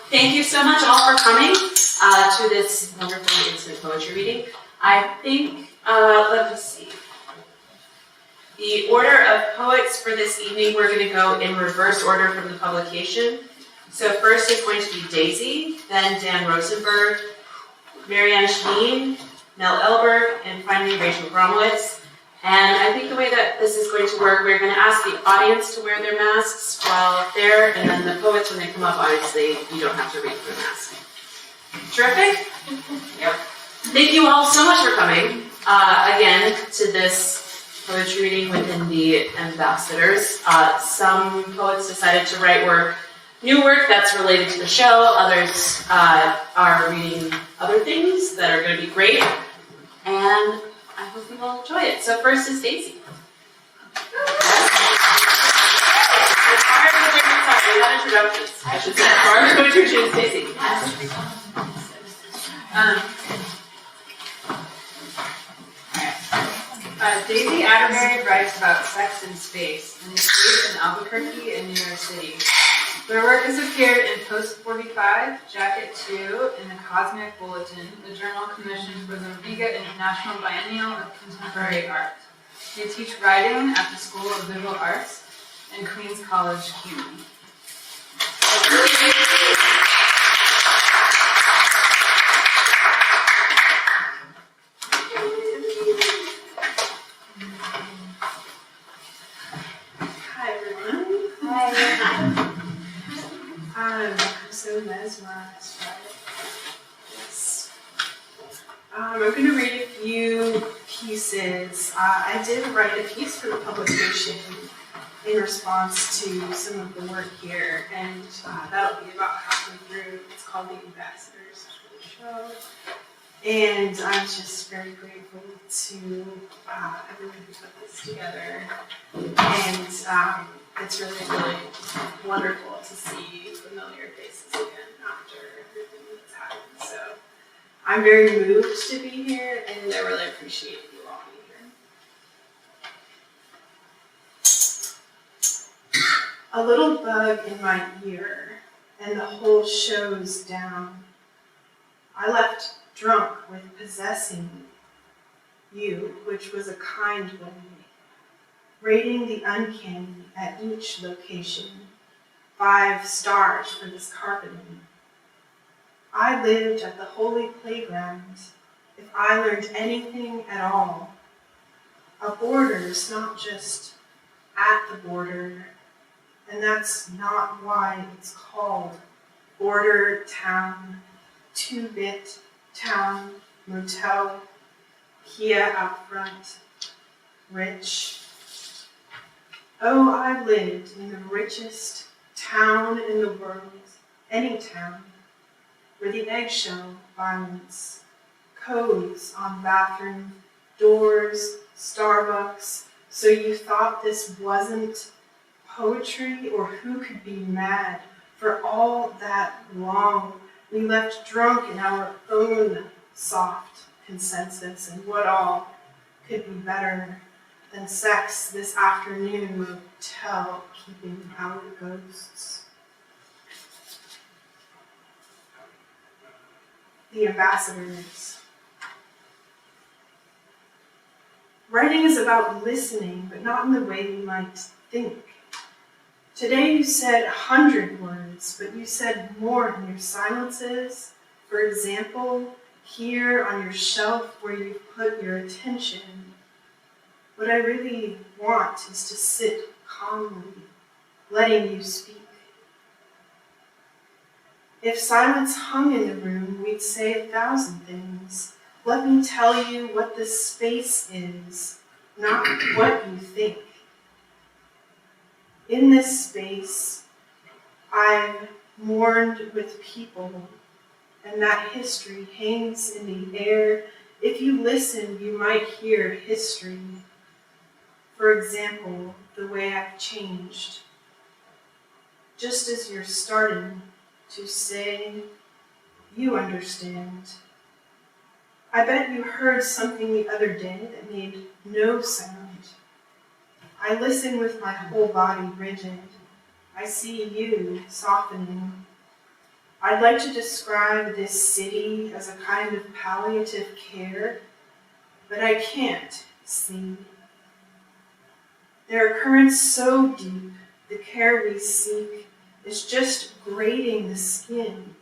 Thank you so much all for coming to this wonderful instant poetry reading. I think, let me see. The order of poets for this evening, we're going to go in reverse order from the publication. So first is going to be Daisy, then Dan Rosenberg, Marianne Shaneen, Mel Elberg, and finally Rachel Abramowitz. And I think the way that this is going to work, we're going to ask the audience to wear their masks while there, and then the poets, when they come up, obviously, you don't have to read their mask. Terrific? Yep. Thank you all so much for coming, again, to this poetry reading within the ambassadors. Some poets decided to write new work that's related to the show. Others are reading other things that are going to be great. And I hope you all enjoy it. So first is Daisy. Introductions. I should say. Barbara, go to introduce Daisy. Daisy Atterbury writes about sex in space and is based in Albuquerque and New York City. Their work has appeared in Post 45, Jacket 2, in the Cosmic Bulletin, the journal commissioned for the Riga International Biennial of Contemporary Art. They teach writing at the School of Visual Arts and Queens College, CUNY. Hi, everyone. Hi. I'm so mesmerized by it. Yes. I'm going to read a few pieces. I did write a piece for the publication in response to some of the work here, and that'll be about halfway through. It's called The Ambassadors for the show. And I'm just very grateful to everyone who put this together. And it's really, really wonderful to see familiar faces again after everything that's happened. So I'm very moved to be here, and I really appreciate you all being here. A little bug in my ear, and the whole show's down. I left drunk with possessing you, which was a kind way, rating the uncanny at each location, 5 stars for this carpeting. I lived at the holy playground. If I learned anything at all, a border's not just at the border, and that's not why it's called border town, 2-bit town, motel, Kia out front, rich. Oh, I lived in the richest town in the world, any town, where the eggshell violence, codes on bathroom doors, Starbucks, so you thought this wasn't poetry, or who could be mad for all that long? We left drunk in our own soft consensus, and what all could be better than sex this afternoon motel, keeping our ghosts. The Ambassadors. Writing is about listening, but not in the way you might think. Today you said 100 words, but you said more in your silences. For example, here on your shelf where you put your attention. What I really want is to sit calmly, letting you speak. If silence hung in the room, we'd say 1,000 things. Let me tell you what this space is, not what you think. In this space, I've mourned with people, and that history hangs in the air. If you listen, you might hear history. For example, the way I've changed. Just as you're starting to say, you understand. I bet you heard something the other day that made no sound. I listen with my whole body rigid. I see you softening. I'd like to describe this city as a kind of palliative care, but I can't see. There are currents so deep, the care we seek is just grating the skin,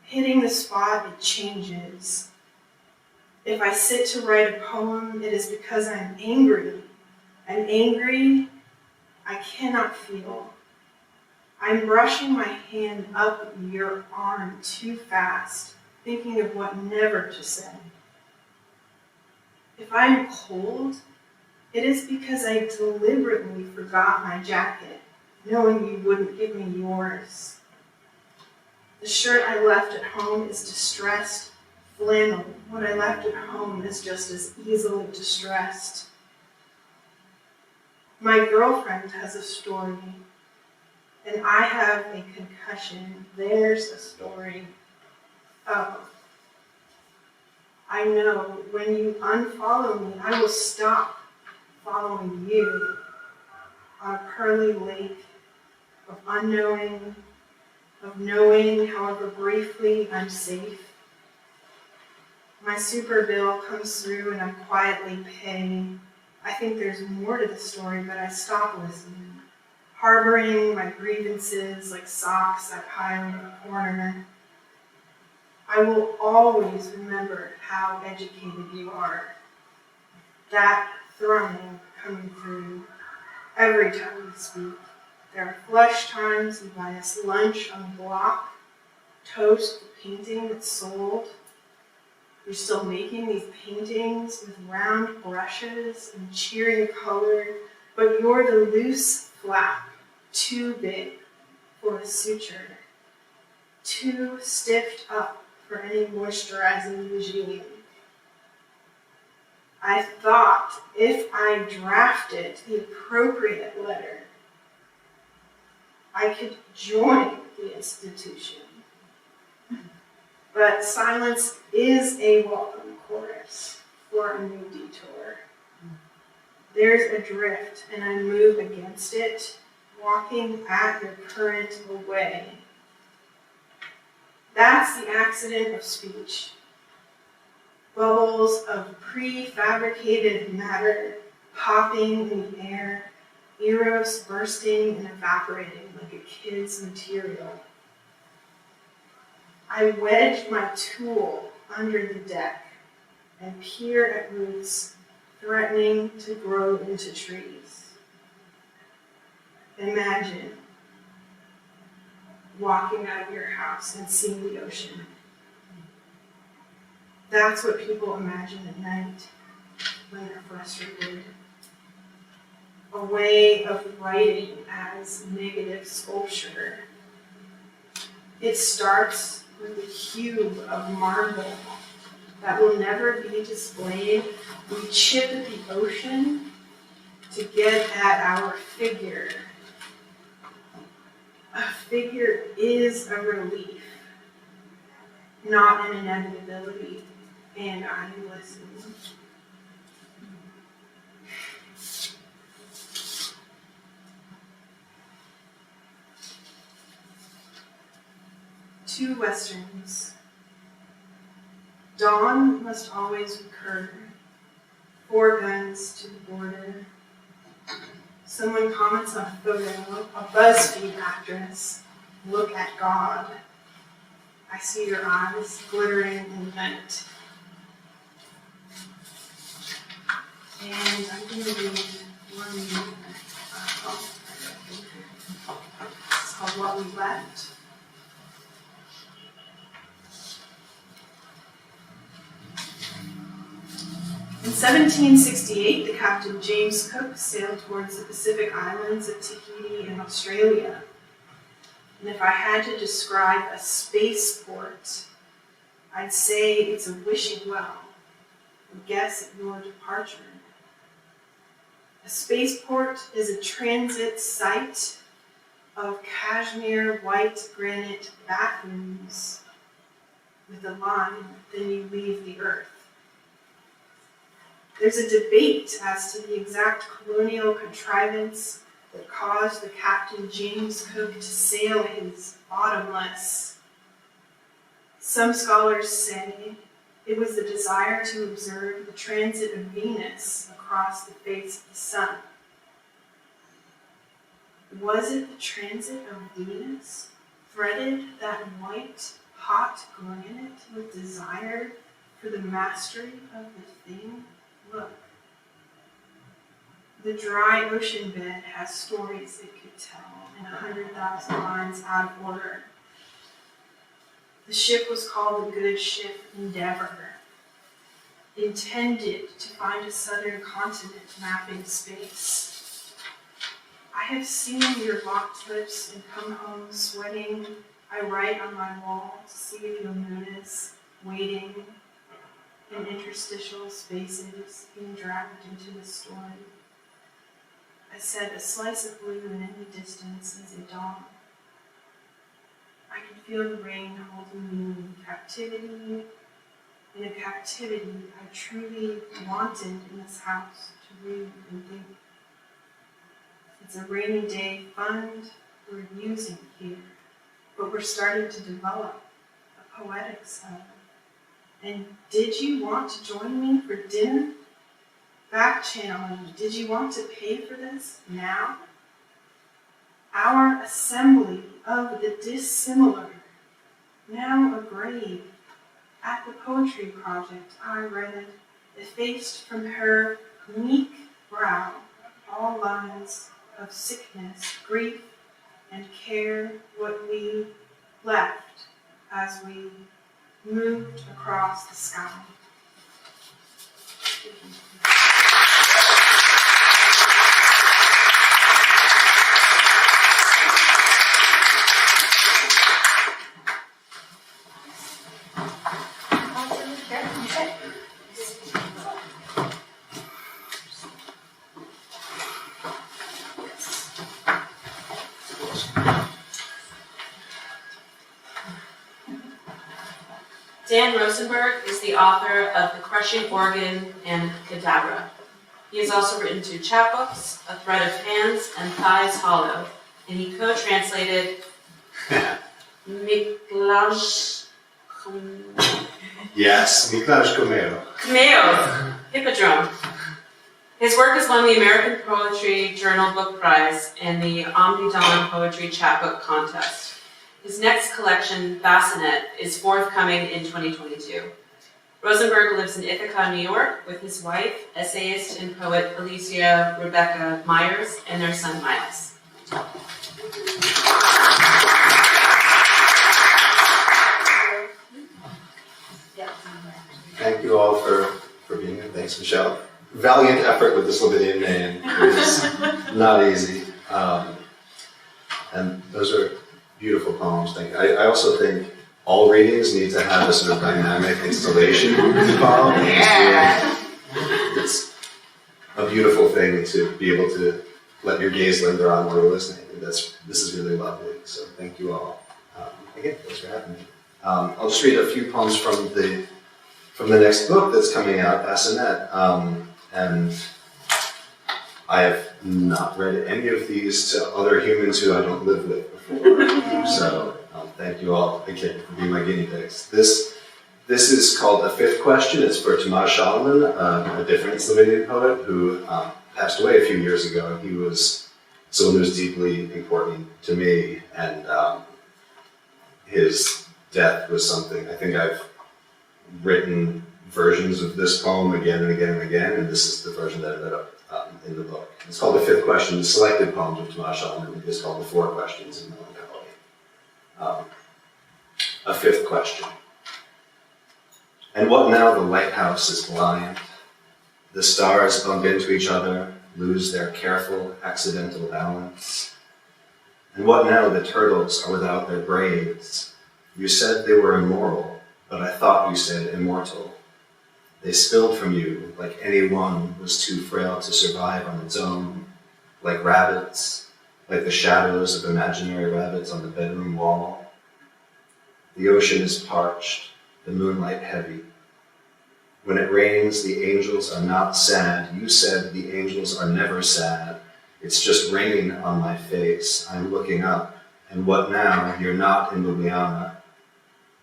hitting the spot it changes. If I sit to write a poem, it is because I'm angry, and angry I cannot feel. I'm brushing my hand up your arm too fast, thinking of what never to say. If I'm cold, it is because I deliberately forgot my jacket, knowing you wouldn't give me yours. The shirt I left at home is distressed flannel. What I left at home is just as easily distressed. My girlfriend has a story, and I have a concussion. There's a story. Oh, I know when you unfollow me, I will stop following you on a pearly lake of unknowing, of knowing, however briefly, I'm safe. My super bill comes through and I quietly pay. I think there's more to the story, but I stop listening, harboring my grievances like socks I pile in a corner. I will always remember how educated you are. That thrumming coming through every time we speak. There are flush times you buy us lunch on the block, toast the painting that's sold. You're still making these paintings with round brushes and cheering color, but you're the loose flap, too big for a suture, too stiffed up for any moisturizing regime. I thought if I drafted the appropriate letter, I could join the institution. But silence is a welcome chorus for a new detour. There's a drift, and I move against it, walking at your current away. That's the accident of speech. Bubbles of prefabricated matter popping in the air, eros bursting and evaporating like a kid's material. I wedge my tool under the deck and peer at roots threatening to grow into trees. Imagine walking out of your house and seeing the ocean. That's what people imagine at night when they're frustrated. A way of writing as negative sculpture. It starts with a cube of marble that will never be displayed. We chip at the ocean to get at our figure. A figure is a relief, not an inevitability, and I listen. Two westerns. Dawn must always recur. 4 guns to the border. Someone comments on a photo, a BuzzFeed actress. Look at God. I see your eyes glittering in the night. And I'm going to read one poem. It's called What We Left. In 1768, the Captain James Cook sailed towards the Pacific islands of Tahiti in Australia. And if I had to describe a spaceport, I'd say it's a wishing well, a guess at your departure. A spaceport is a transit site of cashmere white granite bathrooms with a line, then you leave the earth. There's a debate as to the exact colonial contrivance that caused the Captain James Cook to sail his bottomless Some scholars say it was the desire to observe the transit of Venus across the face of the sun. Was it the transit of Venus threaded that white, hot granite with desire for the mastery of the thing? Look. The dry ocean bed has stories it could tell in 100,000 lines out of order. The ship was called the good ship Endeavor, intended to find a southern continent mapping space. I have seen your locked lips and come home sweating. I write on my wall to see if you'll notice, waiting in interstitial spaces, being dragged into the story. I said a slice of blue in any distance is a dawn. I can feel the rain holding me in captivity. In a captivity I truly wanted in this house to read and think. It's a rainy day fund we're using here, but we're starting to develop a poetics of. And did you want to join me for dinner? Back channeling, did you want to pay for this now? Our assembly of the dissimilar, now a grave. At the poetry project I read, effaced from her meek brow, all lines of sickness, grief, and care, what we left as we moved across the sky. Dan Rosenberg is the author of The Crushing Organ and Cadabra. He has also written 2 chapbooks, A Thread of Hands and Thighs Hollow, and he co-translated Miklaj Kumeo's Hippodrome. His work has won the American Poetry Journal Book Prize and the Omni Dawn Poetry Chapbook Contest. His next collection, Bassinet, is forthcoming in 2022. Rosenberg lives in Ithaca, New York, with his wife, essayist and poet Alicia Rebecca Myers, and their son, Miles. Thank you all for being here. Thanks, Michelle. Valiant effort with this Levidian name. It is not easy. And those are beautiful poems. I also think all readings need to have a sort of dynamic installation poem. Yeah. It's a beautiful thing to be able to let your gaze linger on while you're listening. And this is really lovely. So thank you all. Again, thanks for having me. I'll just read a few poems from the next book that's coming out, Bassinet. And I have not read any of these to other humans who I don't live with before. So thank you all again for being my guinea pigs. This is called A Fifth Question. It's for Tomasz Solomon, a different Slovenian poet who passed away a few years ago. He was someone who was deeply important to me, and his death was something. I think I've written versions of this poem again and again and again, and this is the version that ended up in the book. It's called The Fifth Question. The selected poems of Tomasz Solomon is called The Four Questions in Melancholy. A fifth question. And what now the lighthouse is blind? The stars bump into each other, lose their careful, accidental balance. And what now the turtles are without their braids? You said they were immoral, but I thought you said immortal. They spilled from you like any one was too frail to survive on its own, like rabbits, like the shadows of imaginary rabbits on the bedroom wall. The ocean is parched, the moonlight heavy. When it rains, the angels are not sad. You said the angels are never sad. It's just rain on my face. I'm looking up. And what now? You're not in Ljubljana.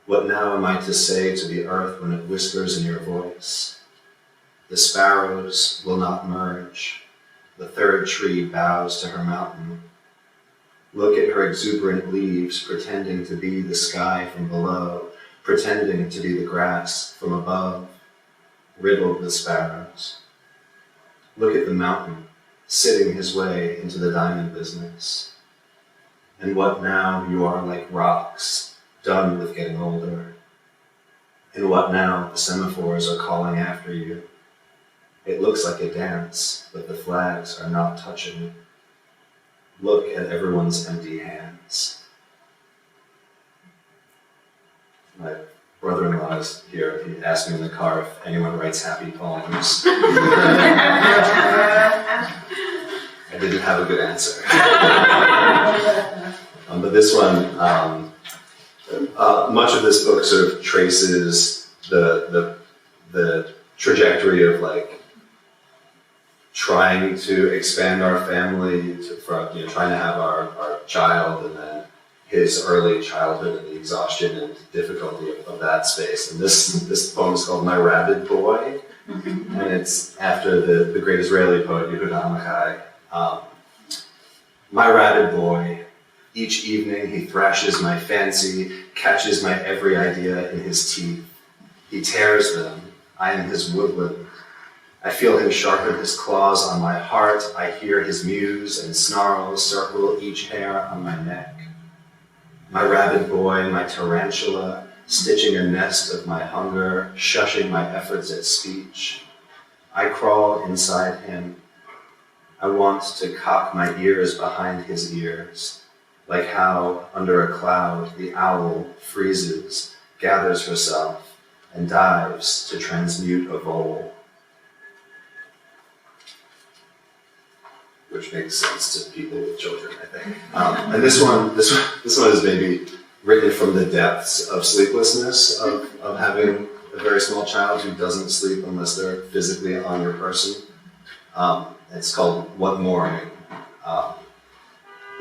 What now am I to say to the earth when it whispers in your voice? The sparrows will not merge. The third tree bows to her mountain. Look at her exuberant leaves, pretending to be the sky from below, pretending to be the grass from above. Riddled the sparrows. Look at the mountain, sitting his way into the diamond business. And what now you are like rocks, done with getting older. And what now the semaphores are calling after you. It looks like a dance, but the flags are not touching. Look at everyone's empty hands. My brother-in-law is here. He asked me in the car if anyone writes happy poems. I didn't have a good answer. But this one, much of this book sort of traces the trajectory of like trying to expand our family, trying to have our child, and then his early childhood and the exhaustion and difficulty of that space. And this poem is called My Rabid Boy, and it's after the great Israeli poet Yehuda Amichai. My rabid boy, each evening he thrashes my fancy, catches my every idea in his teeth. He tears them, I am his woodland. I feel him sharpen his claws on my heart, I hear his mews and snarls circle each hair on my neck. My rabid boy, my tarantula, stitching a nest of my hunger, shushing my efforts at speech. I crawl inside him. I want to cock my ears behind his ears, like how, under a cloud, the owl freezes, gathers herself, and dives to transmute a vole. Which makes sense to people with children, I think. And this one is maybe written from the depths of sleeplessness, of having a very small child who doesn't sleep unless they're physically on your person. It's called What Mooring,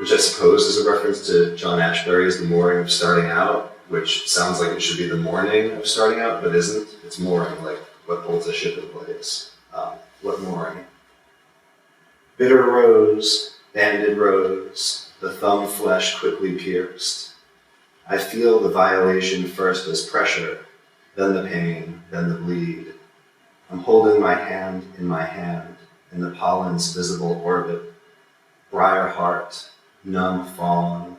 which I suppose is a reference to John Ashbery's The Mooring of Starting Out, which sounds like it should be the morning of starting out, but isn't. It's mooring, like what holds a ship in place. What mooring? Bitter rose, banded rose, the thumb flesh quickly pierced. I feel the violation first as pressure, then the pain, then the bleed. I'm holding my hand, in the pollen's visible orbit. Briar heart, numb fawn,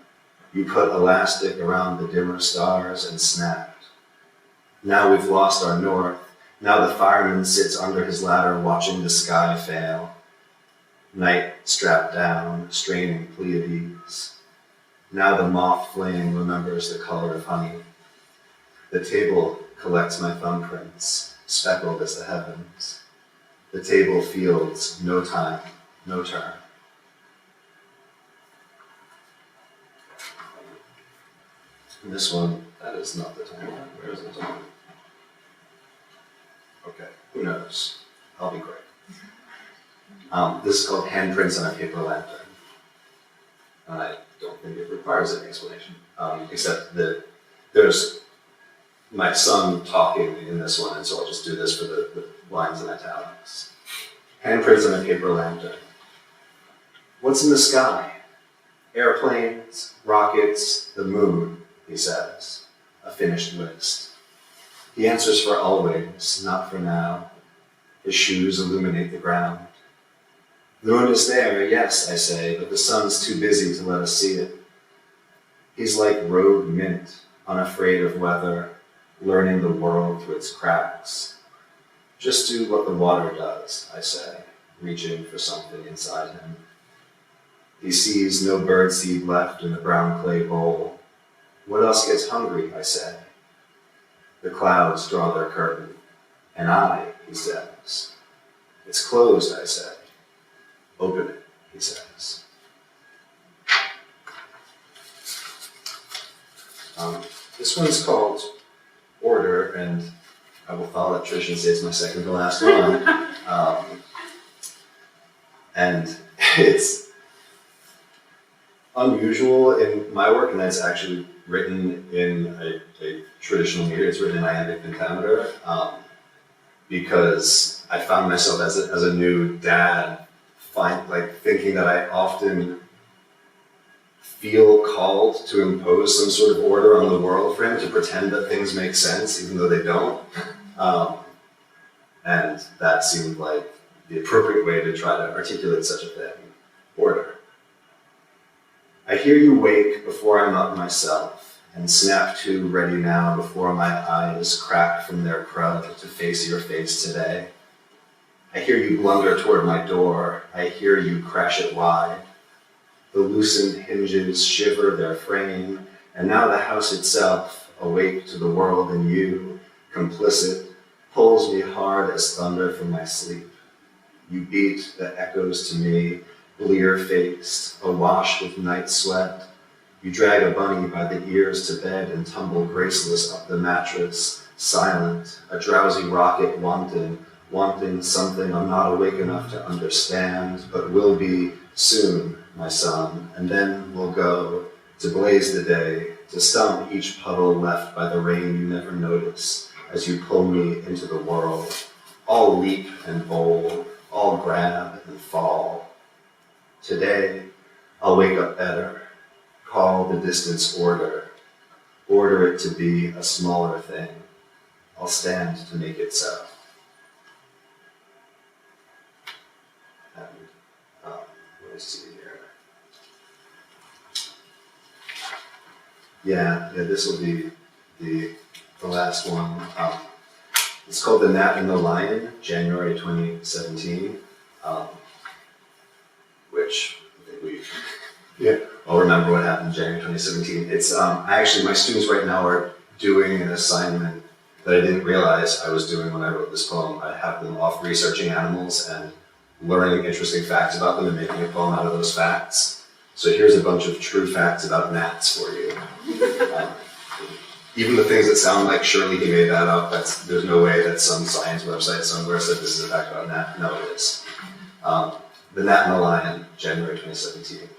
you put elastic around the dimmer stars and snapped. Now we've lost our north, now the fireman sits under his ladder watching the sky fail. Night strapped down, straining Pleiades. Now the moth flame remembers the color of honey. The table collects my thumbprints, speckled as the heavens. The table fields no time, no turn. And this one, that is not the time. Where is the time? Okay, who knows? I'll be great. This is called Handprints on a Paper Lantern. And I don't think it requires any explanation, except that there's my son talking in this one, and so I'll just do this for the lines in italics. Handprints on a paper lantern. What's in the sky? Airplanes, rockets, the moon, he says, a finished list. He answers for always, not for now. His shoes illuminate the ground. The moon is there, yes, I say, but the sun's too busy to let us see it. He's like rogue mint, unafraid of weather, learning the world through its cracks. Just do what the water does, I say, reaching for something inside him. He sees no birdseed left in the brown clay bowl. What else gets hungry, I say. The clouds draw their curtain, and he says. It's closed, I say. Open it, he says. This one's called Order, and I will follow that tradition and say it's my second to last one. And it's unusual in my work, and that's actually written in a traditional meter. It's written in iambic pentameter because I found myself as a new dad, thinking that I often feel called to impose some sort of order on the world for him, to pretend that things make sense even though they don't. And that seemed like the appropriate way to try to articulate such a thing, order. I hear you wake before I'm up myself, and snap to ready now before my eyes crack from their crud to face your face today. I hear you blunder toward my door, I hear you crash it wide. The loosened hinges shiver their frame, and now the house itself, awake to the world and you, complicit, pulls me hard as thunder from my sleep. You beat the echoes to me, blear-faced, awash with night sweat. You drag a bunny by the ears to bed and tumble graceless up the mattress, silent, a drowsy rocket wanting something I'm not awake enough to understand, but will be soon, my son, and then we'll go to blaze the day, to stump each puddle left by the rain you never notice as you pull me into the world. All leap and bowl, all grab and fall. Today, I'll wake up better, call the distance order it to be a smaller thing. I'll stand to make it so. And, let me see here. Yeah, this will be the last one. It's called The Gnat and the Lion, January 2017, which I think we all remember what happened in January 2017. It's actually, my students right now are doing an assignment that I didn't realize I was doing when I wrote this poem. I have them off researching animals and learning interesting facts about them and making a poem out of those facts. So here's a bunch of true facts about gnats for you. Even the things that sound like surely he made that up, there's no way that some science website somewhere said this is a fact about gnat. No, it is. The Gnat and the Lion, January 2017.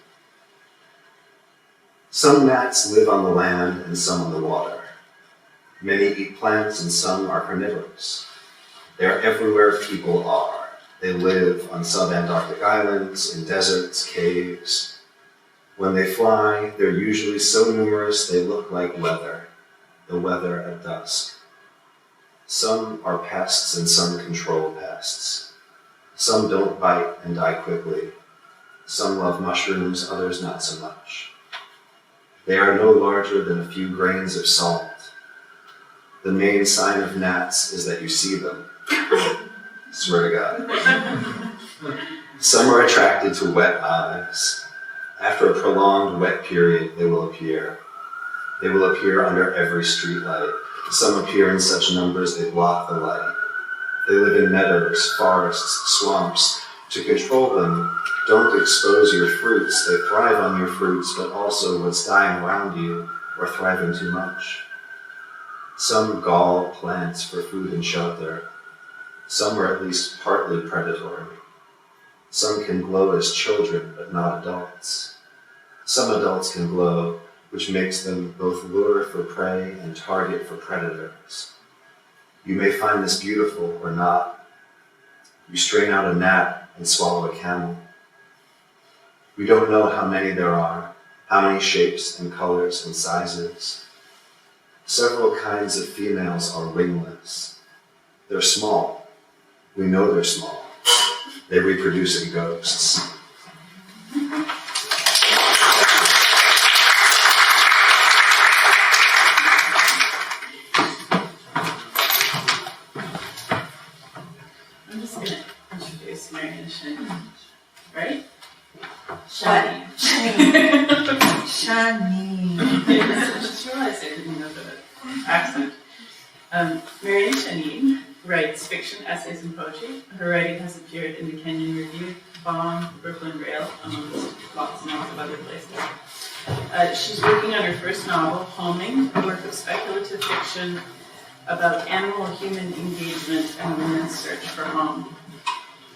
Some gnats live on the land and some on the water. Many eat plants and some are carnivorous. They are everywhere people are. They live on subantarctic islands, in deserts, caves. When they fly, they're usually so numerous they look like weather. The weather at dusk. Some are pests and some control pests. Some don't bite and die quickly. Some love mushrooms, others not so much. They are no larger than a few grains of salt. The main sign of gnats is that you see them. Swear to God. Some are attracted to wet eyes. After a prolonged wet period, they will appear. They will appear under every streetlight. Some appear in such numbers they block the light. They live in meadows, forests, swamps. To control them, don't expose your fruits. They thrive on your fruits, but also what's dying around you or thriving too much. Some gall plants for food and shelter. Some are at least partly predatory. Some can glow as children, but not adults. Some adults can glow, which makes them both lure for prey and target for predators. You may find this beautiful or not. You strain out a gnat and swallow a camel. We don't know how many there are, how many shapes and colors and sizes. Several kinds of females are wingless. They're small. We know they're small. They reproduce in ghosts. I'm just going to introduce Marianne Shaneen, right? Shaneen. Shaneen. I just realized I didn't know the accent. Marianne Shaneen writes fiction, essays, and poetry. Her writing has appeared in the Kenyon Review, Bomb, Brooklyn Rail, amongst lots and lots of other places. She's working on her first novel, Homing, a work of speculative fiction about animal-human engagement and women's search for home.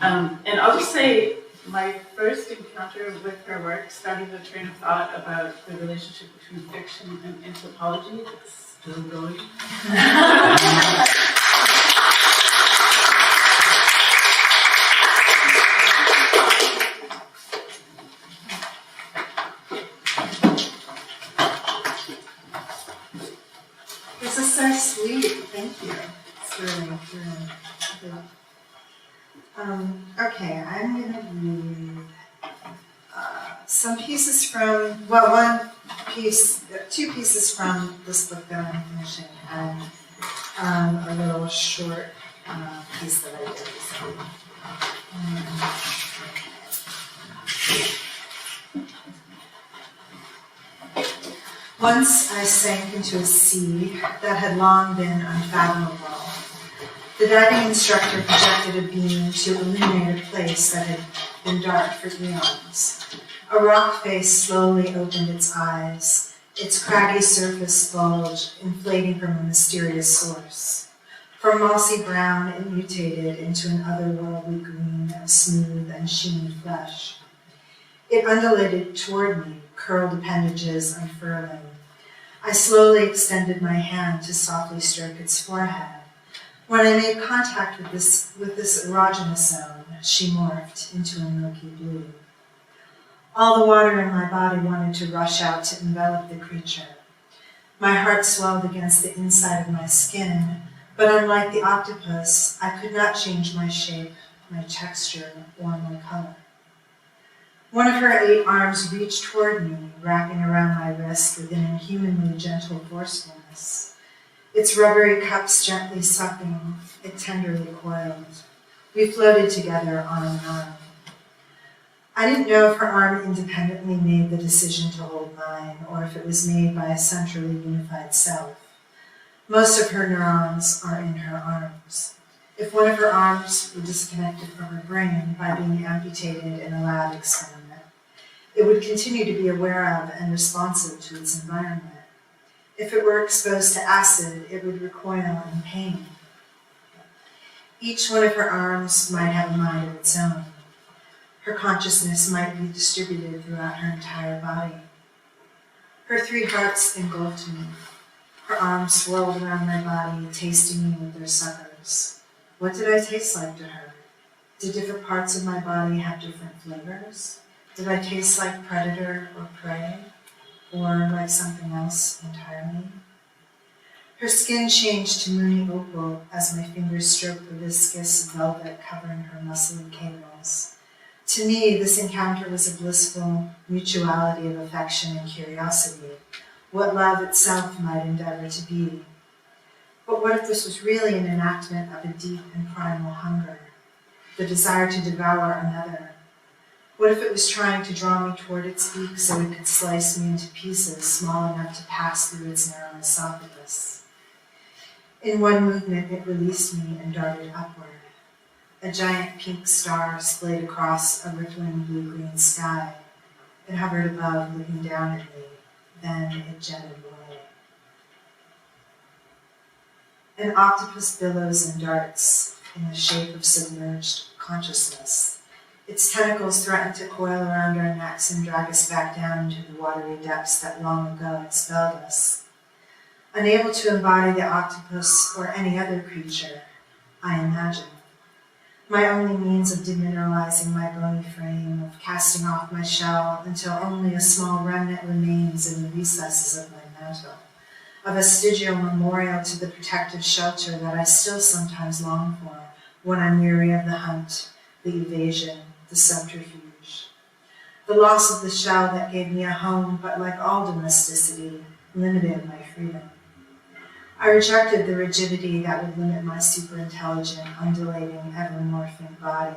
And I'll just say, my first encounter with her work started a train of thought about the relationship between fiction and anthropology that's Still going? This is so sweet. Thank you. It's really good. Okay, I'm going to read some pieces from, well, two pieces from this book that I'm finishing, and a little short piece that I did. So, once I sank into a sea that had long been unfathomable. The diving instructor projected a beam to illuminate a place that had been dark for eons. A rock face slowly opened its eyes, its craggy surface bulged, inflating from a mysterious source. From mossy brown, it mutated into an otherworldly green of smooth and sheeny flesh. It undulated toward me, curled appendages unfurling. I slowly extended my hand to softly stroke its forehead. When I made contact with this erogenous zone, she morphed into a milky blue. All the water in my body wanted to rush out to envelop the creature. My heart swelled against the inside of my skin, but unlike the octopus, I could not change my shape, my texture, or my color. One of her 8 arms reached toward me, wrapping around my wrist with an inhumanly gentle forcefulness. Its rubbery cups gently sucking, it tenderly coiled. We floated together on an arm. I didn't know if her arm independently made the decision to hold mine, or if it was made by a centrally unified self. Most of her neurons are in her arms. If one of her arms were disconnected from her brain by being amputated in a lab experiment, it would continue to be aware of and responsive to its environment. If it were exposed to acid, it would recoil in pain. Each one of her arms might have a mind of its own. Her consciousness might be distributed throughout her entire body. Her 3 hearts engulfed me. Her arms swirled around my body, tasting me with their suckers. What did I taste like to her? Did different parts of my body have different flavors? Did I taste like predator or prey? Or like something else entirely? Her skin changed to moony opal as my fingers stroked the viscous velvet covering her muscly cables. To me, this encounter was a blissful mutuality of affection and curiosity, what love itself might endeavor to be. But what if this was really an enactment of a deep and primal hunger, the desire to devour another? What if it was trying to draw me toward its beak so it could slice me into pieces small enough to pass through its narrow esophagus? In one movement, it released me and darted upward. A giant pink star splayed across a rippling blue-green sky. It hovered above, looking down at me. Then it jetted away. An octopus billows and darts in the shape of submerged consciousness. Its tentacles threaten to coil around our necks and drag us back down into the watery depths that long ago expelled us. Unable to embody the octopus or any other creature, I imagine. My only means of demineralizing my bony frame, of casting off my shell until only a small remnant remains in the recesses of my mantle, a vestigial memorial to the protective shelter that I still sometimes long for when I'm weary of the hunt, the evasion, the subterfuge. The loss of the shell that gave me a home, but like all domesticity, limited my freedom. I rejected the rigidity that would limit my superintelligent, undulating, ever-morphing body,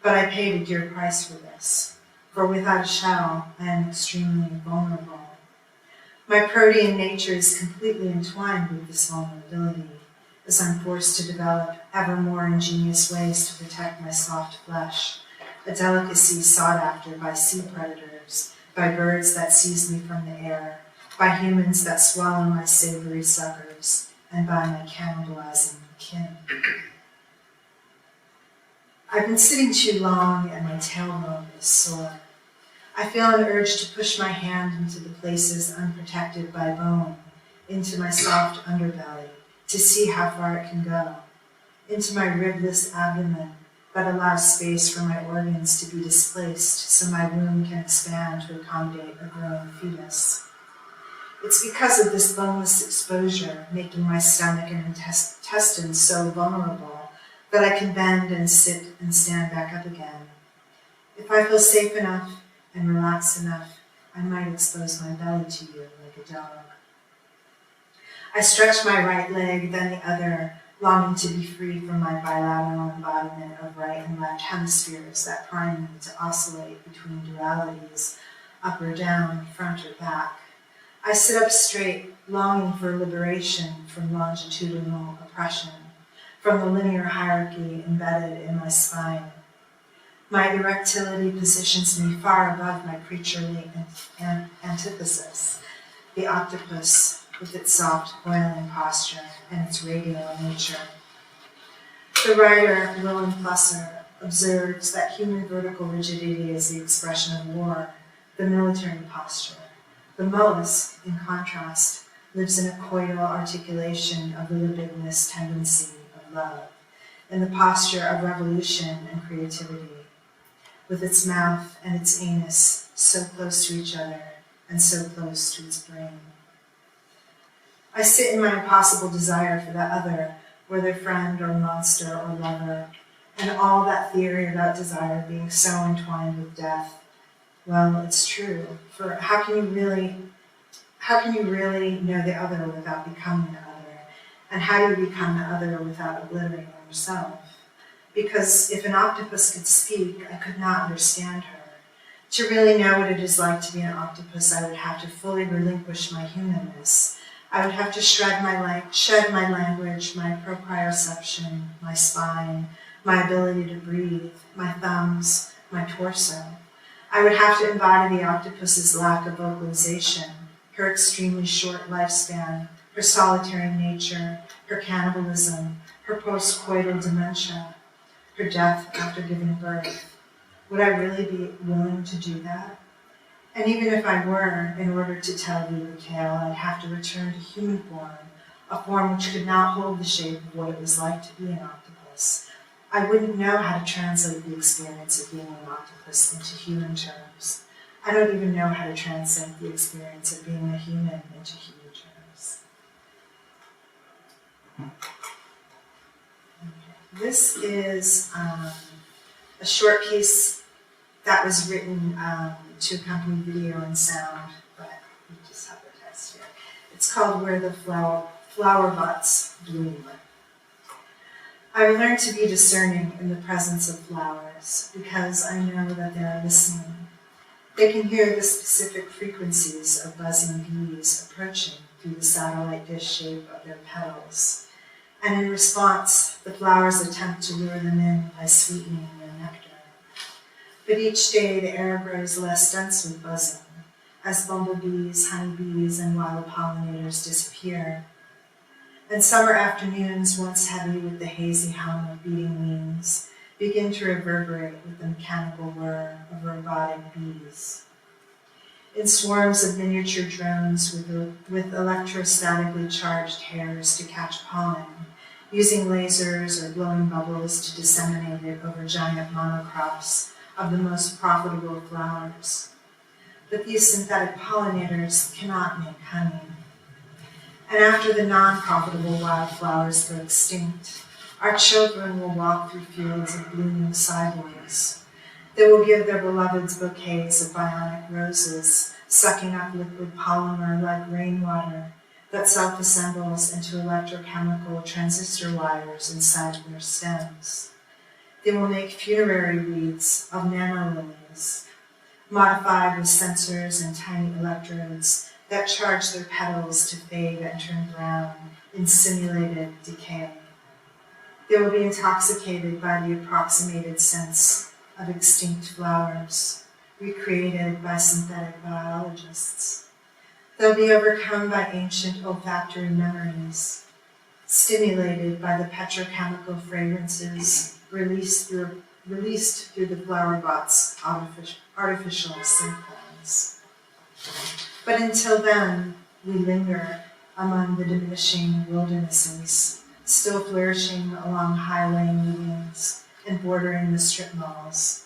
but I paid a dear price for this, for without a shell, I am extremely vulnerable. My protean nature is completely entwined with this vulnerability, as I'm forced to develop ever more ingenious ways to protect my soft flesh, a delicacy sought after by sea predators, by birds that seize me from the air, by humans that swallow my savory suckers, and by my cannibalizing kin. I've been sitting too long and my tailbone is sore. I feel an urge to push my hand into the places unprotected by bone, into my soft underbelly to see how far it can go, into my ribless abdomen that allows space for my organs to be displaced so my womb can expand to accommodate a growing fetus. It's because of this boneless exposure, making my stomach and intestines so vulnerable, that I can bend and sit and stand back up again. If I feel safe enough and relaxed enough, I might expose my belly to you like a dog. I stretch my right leg, then the other, longing to be free from my bilateral embodiment of right and left hemispheres that prime me to oscillate between dualities, up or down, front or back. I sit up straight, longing for liberation from longitudinal oppression, from the linear hierarchy embedded in my spine. My erectility positions me far above my creaturely antithesis, the octopus with its soft, boiling posture and its radial nature. The writer, Willem Plusser, observes that human vertical rigidity is the expression of war, the military posture. The mollusk, in contrast, lives in a coital articulation of the libidinous tendency of love, in the posture of revolution and creativity, with its mouth and its anus so close to each other and so close to its brain. I sit in my impossible desire for the other, whether friend or monster or lover, and all that theory about desire being so entwined with death. Well, it's true, for how can you really know the other without becoming the other? And how do you become the other without obliterating yourself? Because if an octopus could speak, I could not understand her. To really know what it is like to be an octopus, I would have to fully relinquish my humanness. I would have to shed my language, my proprioception, my spine, my ability to breathe, my thumbs, my torso. I would have to embody the octopus's lack of vocalization, her extremely short lifespan, her solitary nature, her cannibalism, her post-coital dementia, her death after giving birth. Would I really be willing to do that? And even if I were, in order to tell you the tale, I'd have to return to human form, a form which could not hold the shape of what it was like to be an octopus. I wouldn't know how to translate the experience of being an octopus into human terms. I don't even know how to translate the experience of being a human into human terms. Okay. This is a short piece that was written to accompany video and sound, but we just have the text here. It's called Where the Flower Butts Bloom. I learned to be discerning in the presence of flowers because I know that they are listening. They can hear the specific frequencies of buzzing bees approaching through the satellite dish shape of their petals. And in response, the flowers attempt to lure them in by sweetening their nectar. But each day the air grows less dense with buzzing, as bumblebees, honeybees, and wild pollinators disappear. And summer afternoons, once heavy with the hazy hum of beating wings, begin to reverberate with the mechanical whir of robotic bees. In swarms of miniature drones with electrostatically charged hairs to catch pollen, using lasers or blowing bubbles to disseminate it over giant monocrops of the most profitable flowers. But these synthetic pollinators cannot make honey. And after the non-profitable wildflowers go extinct, our children will walk through fields of blooming cyborgs. They will give their beloveds bouquets of bionic roses, sucking up liquid polymer like rainwater that self-assembles into electrochemical transistor wires inside their stems. They will make funerary wreaths of nanolilies, modified with sensors and tiny electrodes that charge their petals to fade and turn brown in simulated decay. They will be intoxicated by the approximated sense of extinct flowers, recreated by synthetic biologists. They'll be overcome by ancient olfactory memories, stimulated by the petrochemical fragrances released through the flower bot's artificial synth glands. But until then, we linger among the diminishing wildernesses, still flourishing along highway medians and bordering the strip malls.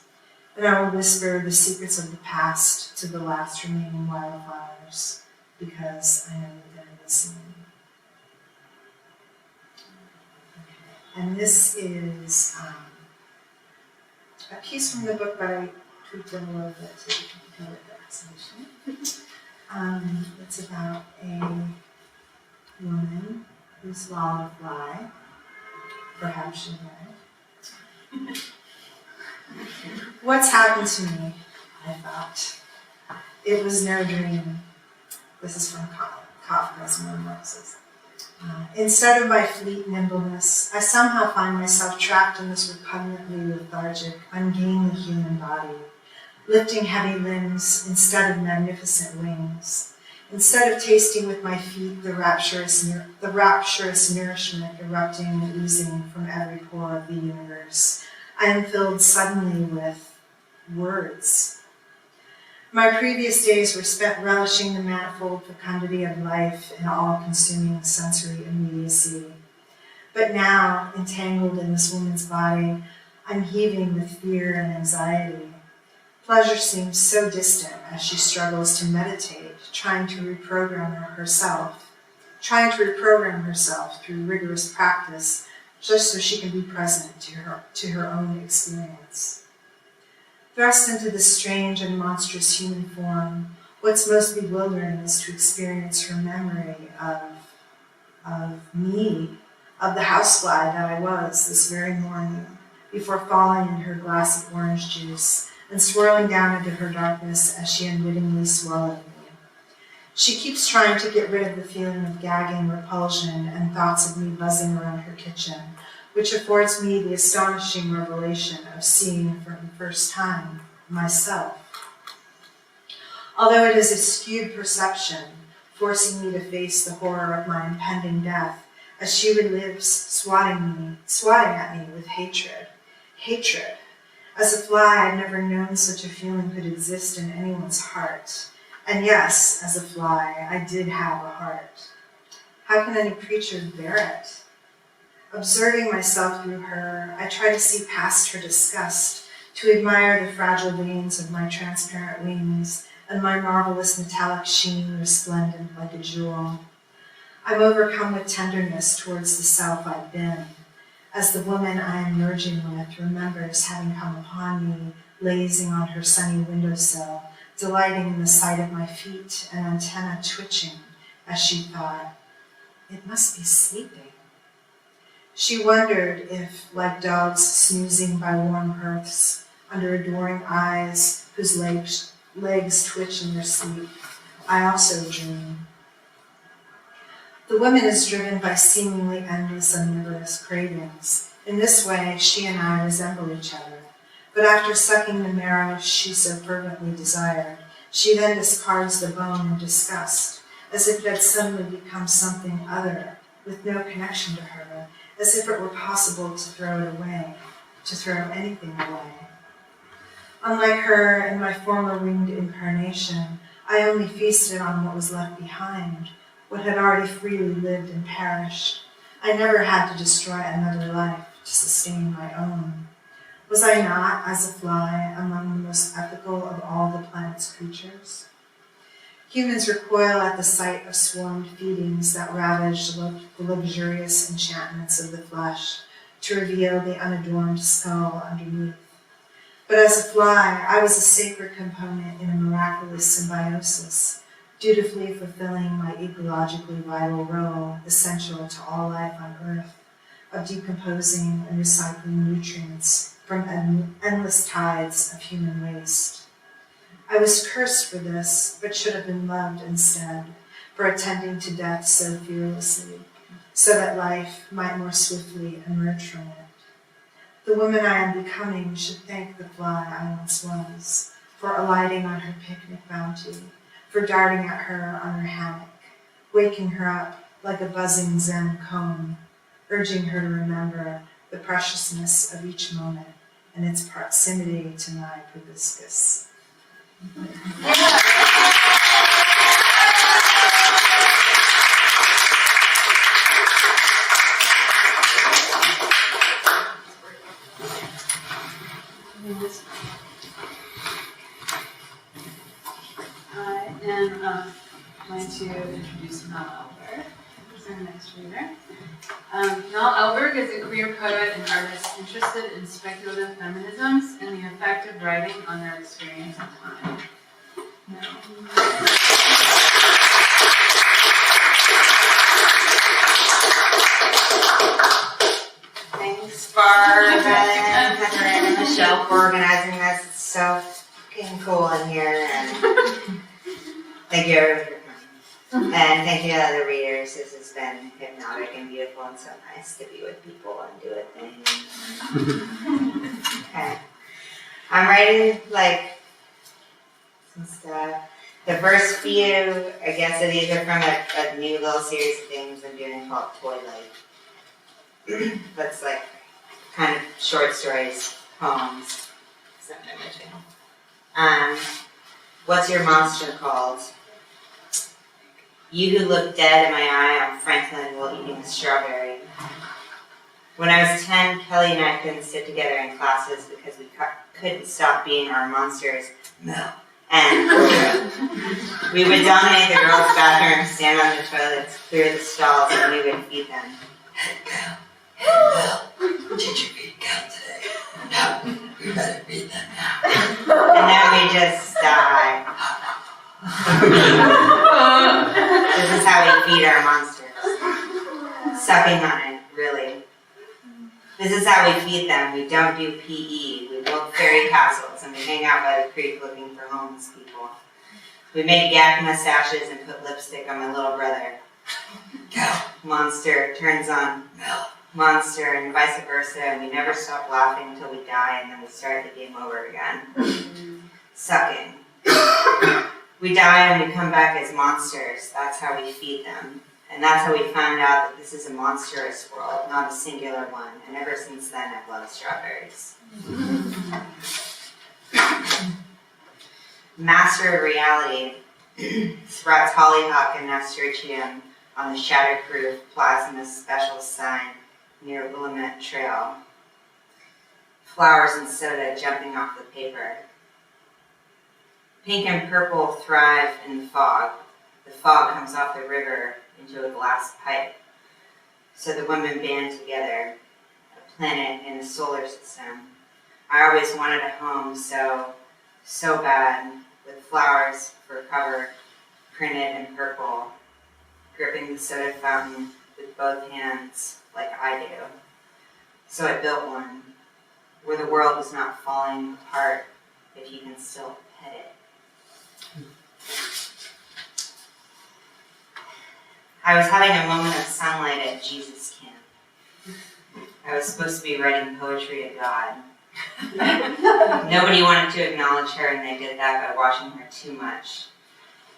And I will whisper the secrets of the past to the last remaining wildflowers, because I know that they're listening. Okay. And this is a piece from the book, but I tweaked it a little bit so you can go with the exhibition. It's about a woman who swallowed a fly. Perhaps she read. What's happened to me? I thought. It was no dream. This is from Kafka's Metamorphosis. Instead of my fleet nimbleness, I somehow find myself trapped in this repugnantly lethargic, ungainly human body, lifting heavy limbs instead of magnificent wings. Instead of tasting with my feet the rapturous nourishment erupting and oozing from every pore of the universe, I am filled suddenly with words. My previous days were spent relishing the manifold fecundity of life and all-consuming sensory immediacy. But now, entangled in this woman's body, I'm heaving with fear and anxiety. Pleasure seems so distant as she struggles to meditate, trying to reprogram herself through rigorous practice, just so she can be present to her own experience. Thrust into this strange and monstrous human form, what's most bewildering is to experience her memory of me, of the housefly that I was this very morning, before falling in her glass of orange juice and swirling down into her darkness as she unwittingly swallowed me. She keeps trying to get rid of the feeling of gagging repulsion and thoughts of me buzzing around her kitchen, which affords me the astonishing revelation of seeing for the first time myself. Although it is a skewed perception, forcing me to face the horror of my impending death, as she relives swatting at me with hatred. Hatred. As a fly, I'd never known such a feeling could exist in anyone's heart. And yes, as a fly, I did have a heart. How can any creature bear it? Observing myself through her, I try to see past her disgust, to admire the fragile veins of my transparent wings and my marvelous metallic sheen resplendent like a jewel. I'm overcome with tenderness towards the self I've been, as the woman I am merging with remembers having come upon me, lazing on her sunny windowsill, delighting in the sight of my feet and antenna twitching, as she thought, it must be sleeping. She wondered if, like dogs snoozing by warm hearths, under adoring eyes whose legs twitch in their sleep, I also dream. The woman is driven by seemingly endless omnivorous cravings. In this way, she and I resemble each other. But after sucking the marrow she so fervently desired, she then discards the bone in disgust, as if it had suddenly become something other, with no connection to her, as if it were possible to throw it away, to throw anything away. Unlike her in my former winged incarnation, I only feasted on what was left behind, what had already freely lived and perished. I never had to destroy another life to sustain my own. Was I not, as a fly, among the most ethical of all the planet's creatures? Humans recoil at the sight of swarmed feedings that ravage the luxurious enchantments of the flesh to reveal the unadorned skull underneath. But as a fly, I was a sacred component in a miraculous symbiosis, dutifully fulfilling my ecologically vital role, essential to all life on Earth, of decomposing and recycling nutrients from endless tides of human waste. I was cursed for this, but should have been loved instead, for attending to death so fearlessly, so that life might more swiftly emerge from it. The woman I am becoming should thank the fly I once was, for alighting on her picnic bounty, for darting at her on her hammock, waking her up like a buzzing Zen cone, urging her to remember the preciousness of each moment and its proximity to my proboscis. our next reader. Mel Elberg is a queer poet and artist interested in speculative feminisms and the effect of writing on their experience of time. Thanks, Barb and Heather and Michelle for organizing this. It's so fucking cool in here, and thank you everyone for coming. And thank you to other readers. This has been hypnotic and beautiful and so nice to be with people and do a thing. Okay. I'm writing some stuff. The first few, I guess, of these are from a new little series of things I'm doing called Toy Life. That's kind of short stories, poems, something imaging. What's your monster called? You who look dead in my eye on Franklin while eating a strawberry. When I was 10, Kelly and I couldn't sit together in classes because we couldn't stop being our monsters. No. And we would dominate the girls' bathroom, stand on the toilets, clear the stalls, and we would feed them. Well, did you feed cow today? No, we better feed them now. And then we just die. This is how we feed our monsters. Sucking on it, really. This is how we feed them. We don't do PE. We build fairy castles and we hang out by the creek looking for homeless people. We make yak mustaches and put lipstick on my little brother. Cow. Monster turns on monster and vice versa, and we never stop laughing until we die, and then we start the game over again. Sucking. We die and we come back as monsters. That's how we feed them. And that's how we found out that this is a monstrous world, not a singular one. And ever since then, I've loved strawberries. Master of reality sprouts hollyhock and nasturtium on the shatterproof plasma special sign near Willamette Trail. Flowers and soda jumping off the paper. Pink and purple thrive in the fog. The fog comes off the river into a glass pipe. So the women band together, a planet in the solar system. I always wanted a home so bad, with flowers for cover, printed in purple, gripping the soda fountain with both hands like I do. So I built one, where the world was not falling apart, if you can still pet it. I was having a moment of sunlight at Jesus camp. I was supposed to be writing poetry of God. Nobody wanted to acknowledge her, and they did that by watching her too much.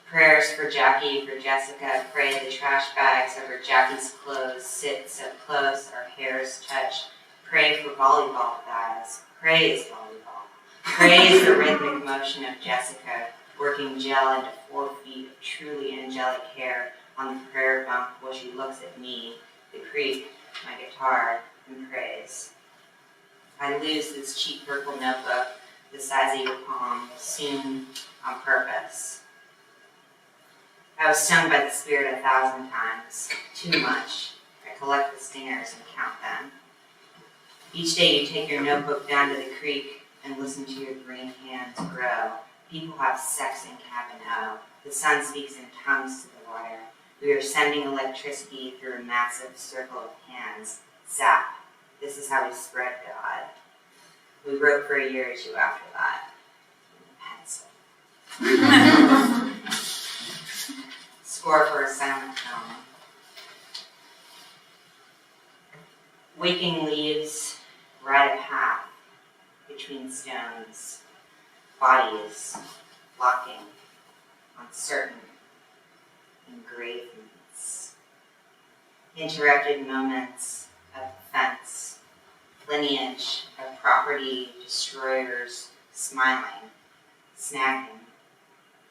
Prayers for Jackie, for Jessica, pray the trash bags over Jackie's clothes sit so close our hairs touch. Pray for volleyball guys. Praise volleyball. Praise the rhythmic motion of Jessica, working gel into 4 feet of truly angelic hair on the prayer bump while she looks at me, the creek, my guitar, and prays. I lose this cheap purple notebook the size of your palm, soon on purpose. I was stung by the spirit 1,000 times, too much. I collect the stingers and count them. Each day you take your notebook down to the creek and listen to your green hands grow. People have sex in Cabin O. The sun speaks in tongues to the water. We are sending electricity through a massive circle of hands. Zap. This is how we spread God. We wrote for a year or two after that. Pencil. Score for a silent film. Waking leaves ride a path between stones. Bodies locking, uncertain, engravements. Interrupted moments of defense. Lineage of property destroyers smiling, snagging,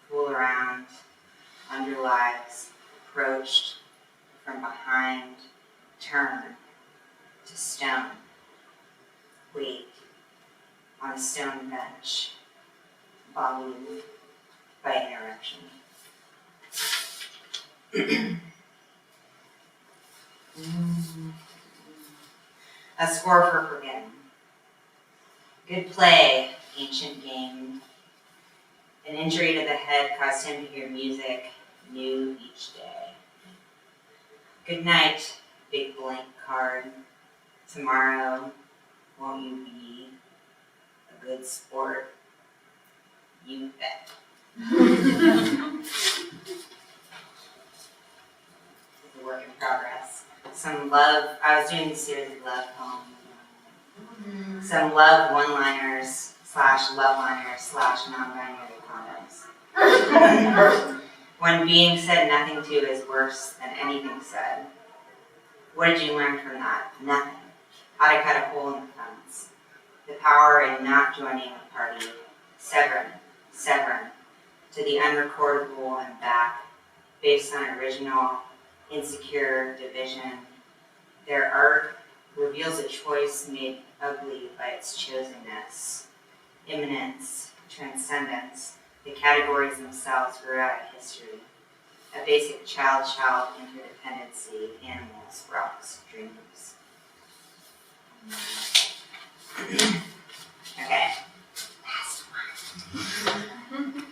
fool around, underlives, approached from behind, turn to stone, wait on a stone bench, followed by interruption. A score for forgetting. Good play, ancient game. An injury to the head caused him to hear music new each day. Good night, big blank card. Tomorrow, won't you be a good sport? You bet. It's a work in progress. Some love, I was doing a series of love poems. Some love one-liners / love-liners / non-binary comments. When being said nothing to is worse than anything said. What did you learn from that? Nothing. How to cut a hole in the fence. The power in not joining a party. Severn, to the unrecordable and back, based on original, insecure division. Their art reveals a choice made ugly by its chosenness. Immanence, transcendence, the categories themselves grew out of history. A basic child-child interdependency, animals, rocks, dreams. Okay, last one.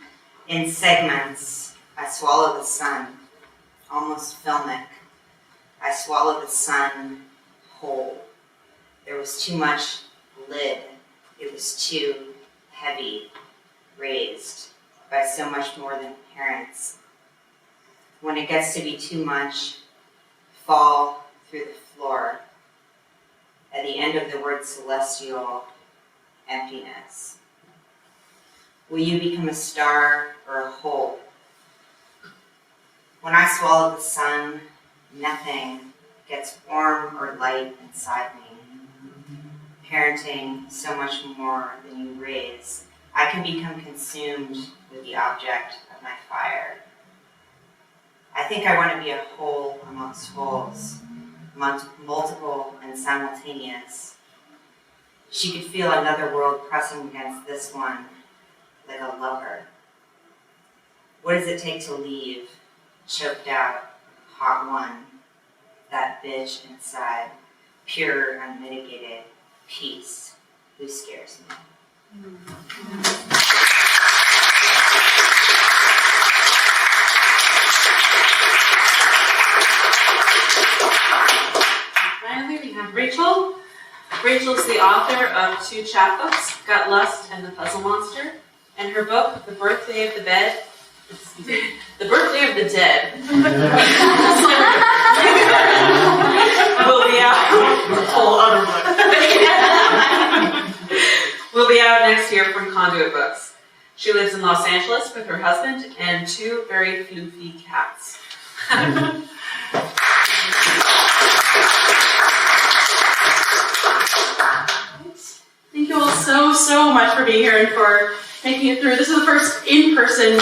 In segments, I swallow the sun, almost filmic. I swallow the sun whole. There was too much lid. It was too heavy, raised by so much more than parents. When it gets to be too much, fall through the floor. At the end of the word celestial, emptiness. Will you become a star or a hole? When I swallow the sun, nothing gets warm or light inside me. Parenting so much more than you raise, I can become consumed with the object of my fire. I think I want to be a whole amongst holes, multiple and simultaneous. She could feel another world pressing against this one, like a lover. What does it take to leave, choked out, hot one, that bitch inside, pure, unmitigated, peace, who scares me? Finally, we have Rachel. Rachel is the author of 2 chapbooks, Gut Lust and The Puzzle Monster, and her book, The Birthday of the Dead, will be out. Whole other book. Will be out next year from Conduit Books. She lives in Los Angeles with her husband and 2 very floofy cats. Thank you all so much for being here and for making it through. This is the first in-person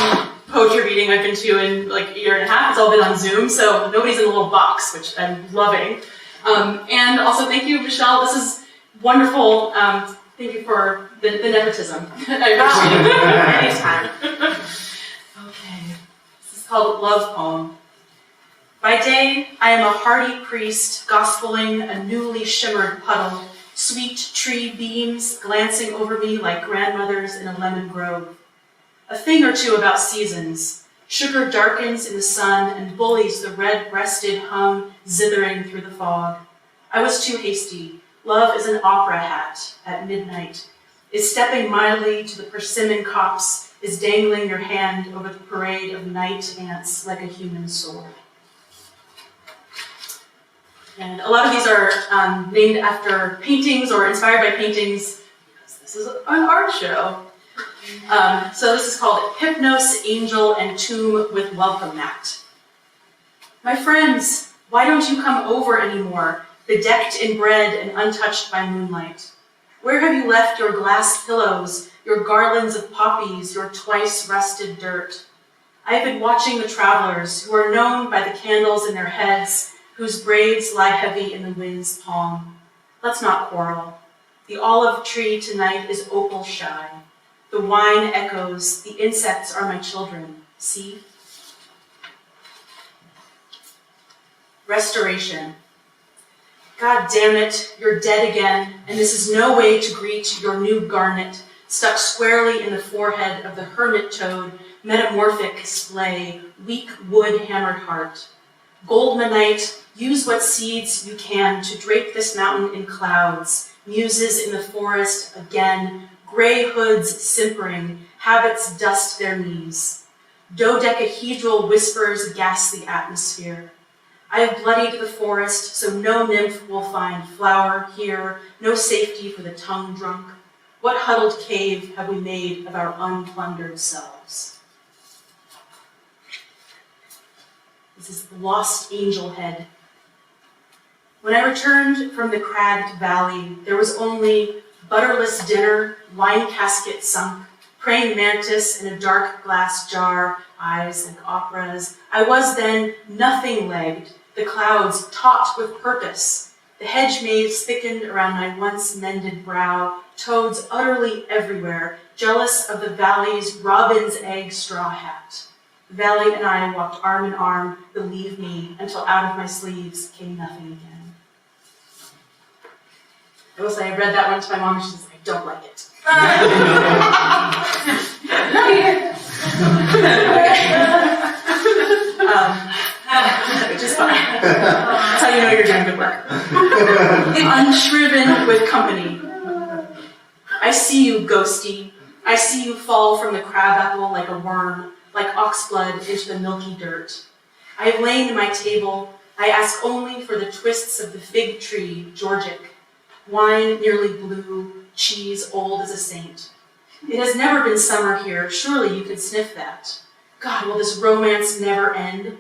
poetry reading I've been to in like a year and a half. It's all been on Zoom, so nobody's in a little box, which I'm loving. And also thank you, Michelle. This is wonderful. Thank you for the nepotism. I appreciate it. Anytime. Okay. This is called Love Poem. By day, I am a hardy priest, gospeling a newly shimmered puddle, sweet tree beams glancing over me like grandmothers in a lemon grove. A thing or two about seasons. Sugar darkens in the sun and bullies the red-breasted hum zithering through the fog. I was too hasty. Love is an opera hat at midnight, is stepping mildly to the persimmon copse, is dangling your hand over the parade of night ants like a human sword. And a lot of these are named after paintings or inspired by paintings, because this is an art show. So this is called Hypnos, Angel, and Tomb with Welcome Mat. My friends, why don't you come over anymore, bedecked in bread and untouched by moonlight? Where have you left your glass pillows, your garlands of poppies, your twice-rusted dirt? I have been watching the travelers who are known by the candles in their heads, whose braids lie heavy in the wind's palm. Let's not quarrel. The olive tree tonight is opal shy. The wine echoes, the insects are my children. See? Restoration. God damn it, you're dead again, and this is no way to greet your new garnet, stuck squarely in the forehead of the hermit toad, metamorphic splay, weak wood hammered heart. Goldmanite, use what seeds you can to drape this mountain in clouds, muses in the forest again, gray hoods simpering, habits dust their knees. Dodecahedral whispers gas the atmosphere. I have bloodied the forest, so no nymph will find flower here, no safety for the tongue drunk. What huddled cave have we made of our unplundered selves? This is the lost angel head. When I returned from the cragged valley, there was only butterless dinner, wine casket sunk, praying mantis in a dark glass jar, eyes like operas. I was then nothing-legged, the clouds taut with purpose. The hedge maze thickened around my once mended brow, toads utterly everywhere, jealous of the valley's robin's egg straw hat. The valley and I walked arm in arm, believe me, until out of my sleeves came nothing again. I will say I read that one to my mom, and she says, I don't like it. Which is fine. That's how you know you're doing good work. Unshriven with company. I see you, ghosty. I see you fall from the crabapple like a worm, like oxblood into the milky dirt. I have lain at my table. I ask only for the twists of the fig tree, Georgic. Wine nearly blue, cheese old as a saint. It has never been summer here. Surely you can sniff that. God, will this romance never end?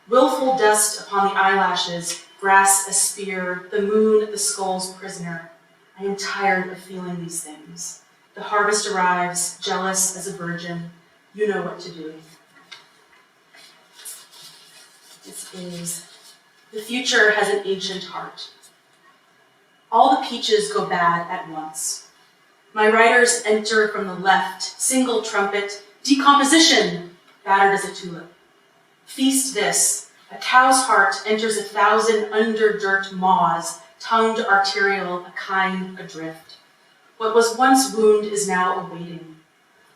Willful dust upon the eyelashes, grass a spear, the moon the skull's prisoner. I am tired of feeling these things. The harvest arrives, jealous as a virgin. You know what to do. This is, the future has an ancient heart. All the peaches go bad at once. My riders enter from the left, single trumpet, decomposition, battered as a tulip. Feast this, a cow's heart enters 1,000 under-dirt maws, tongued arterial, a kind adrift. What was once wound is now awaiting.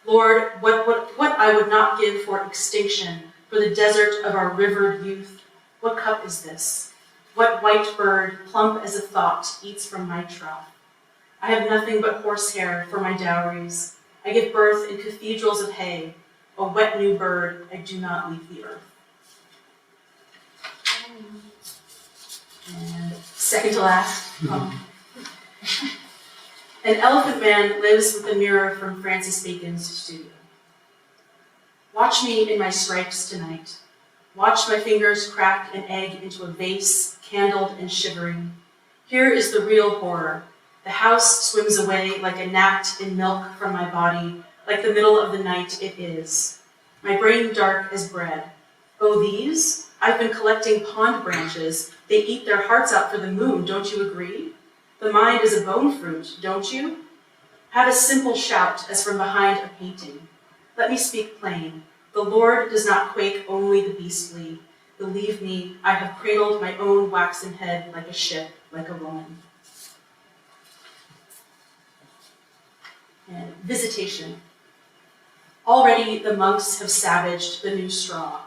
Lord, what I would not give for extinction, for the desert of our rivered youth. What cup is this? What white bird, plump as a thought, eats from my trough? I have nothing but horsehair for my dowries. I give birth in cathedrals of hay. A wet new bird, I do not leave the earth. And second to last. An elephant man lives with a mirror from Francis Bacon's studio. Watch me in my stripes tonight. Watch my fingers crack an egg into a vase, candled and shivering. Here is the real horror. The house swims away like a gnat in milk from my body, like the middle of the night it is. My brain dark as bread. Oh, these? I've been collecting pond branches. They eat their hearts out for the moon, don't you agree? The mind is a bone fruit, don't you? Have a simple shout as from behind a painting. Let me speak plain. The Lord does not quake only the beastly. Believe me, I have cradled my own waxen head like a ship, like a woman. And visitation. Already the monks have savaged the new straw.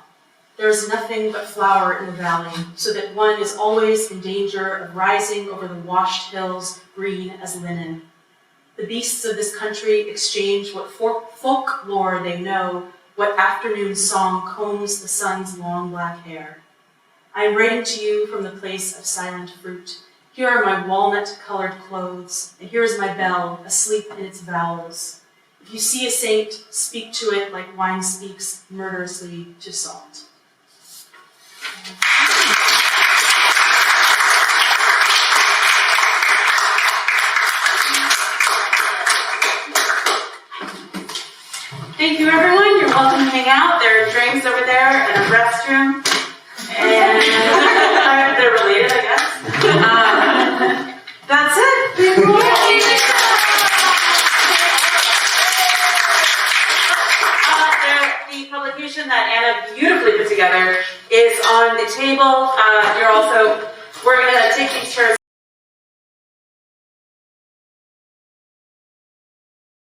There is nothing but flower in the valley, so that one is always in danger of rising over the washed hills, green as linen. The beasts of this country exchange what folklore they know, what afternoon song combs the sun's long black hair. I am writing to you from the place of silent fruit. Here are my walnut-colored clothes, and here is my bell, asleep in its vowels. If you see a saint, speak to it like wine speaks murderously to salt. Thank you, everyone. You're welcome to hang out. There are drinks over there and a restroom. And they're related, I guess. That's it. The publication that Anna beautifully put together is on the table. We're going to take these turns.